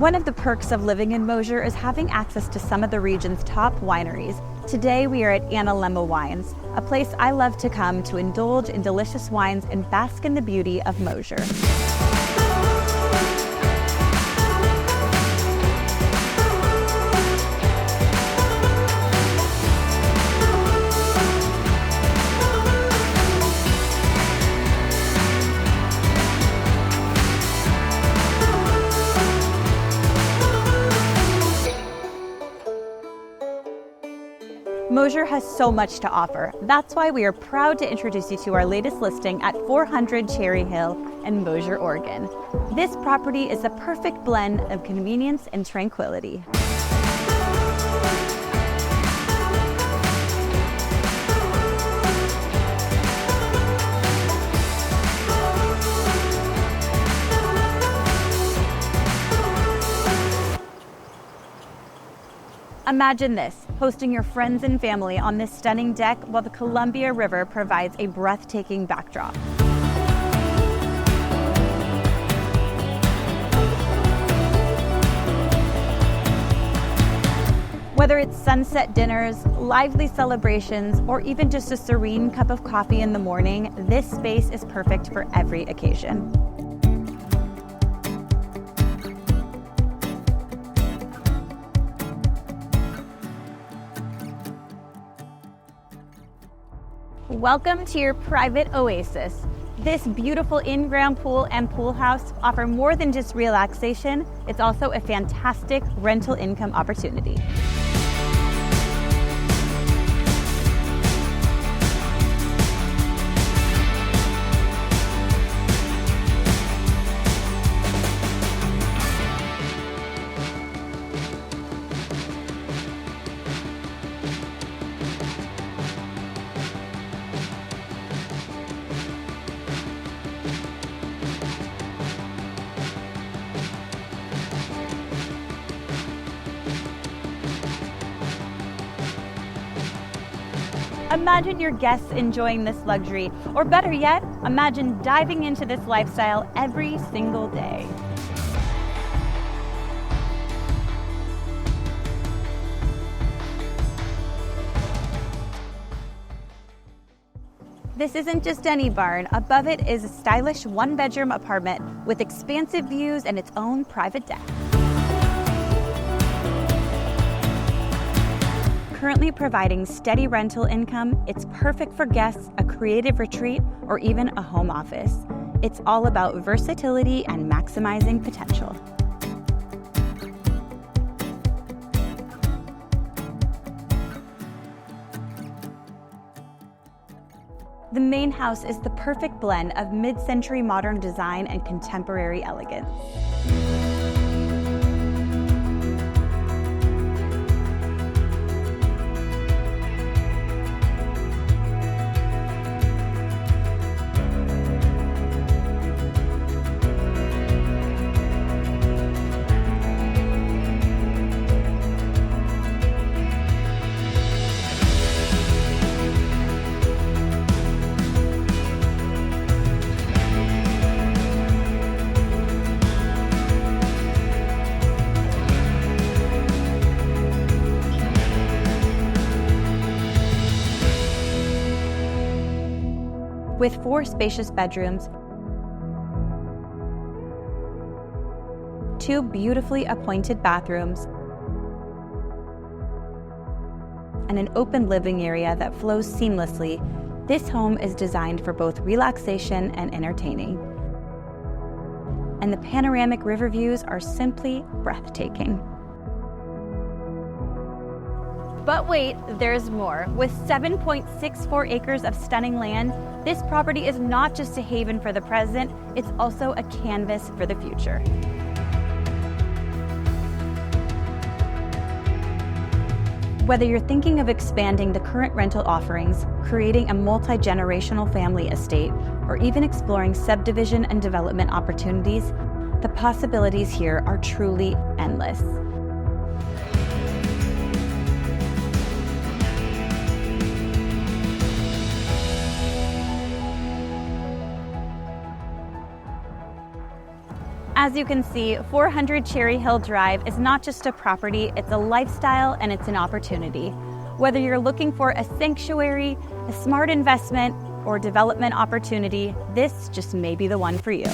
One of the perks of living in Mosier is having access to some of the region's top wineries. Today we are at Analemma Wines, a place I love to come to indulge in delicious wines and bask in the beauty of Mosier. Mosier has so much to offer. That's why we are proud to introduce you to our latest listing at 400 Cherry Hill in Mosier, Oregon. This property is the perfect blend of convenience and tranquility. Imagine this, hosting your friends and family on this stunning deck while the Columbia River provides a breathtaking backdrop. Whether it's sunset dinners, lively celebrations, or even just a serene cup of coffee in the morning, this space is perfect for every occasion. Welcome to your private oasis. This beautiful in-ground pool and pool house offer more than just relaxation, it's also a fantastic rental income opportunity. Imagine your guests enjoying this luxury, or better yet, imagine diving into this lifestyle every single day. This isn't just any barn. Above it is a stylish one-bedroom apartment with expansive views and its own private deck. Currently providing steady rental income, it's perfect for guests, a creative retreat, or even a home office. It's all about versatility and maximizing potential. The main house is the perfect blend of mid-century modern design and contemporary elegance. With 4 spacious bedrooms, 2 beautifully appointed bathrooms, and an open living area that flows seamlessly, this home is designed for both relaxation and entertaining. And the panoramic river views are simply breathtaking. But wait, there's more. With 7.64 acres of stunning land, this property is not just a haven for the present, it's also a canvas for the future. Whether you're thinking of expanding the current rental offerings, creating a multi-generational family estate, or even exploring subdivision and development opportunities, the possibilities here are truly endless. As you can see, 400 Cherry Hill Drive is not just a property, it's a lifestyle and it's an opportunity. Whether you're looking for a sanctuary, a smart investment, or development opportunity, this just may be the one for you.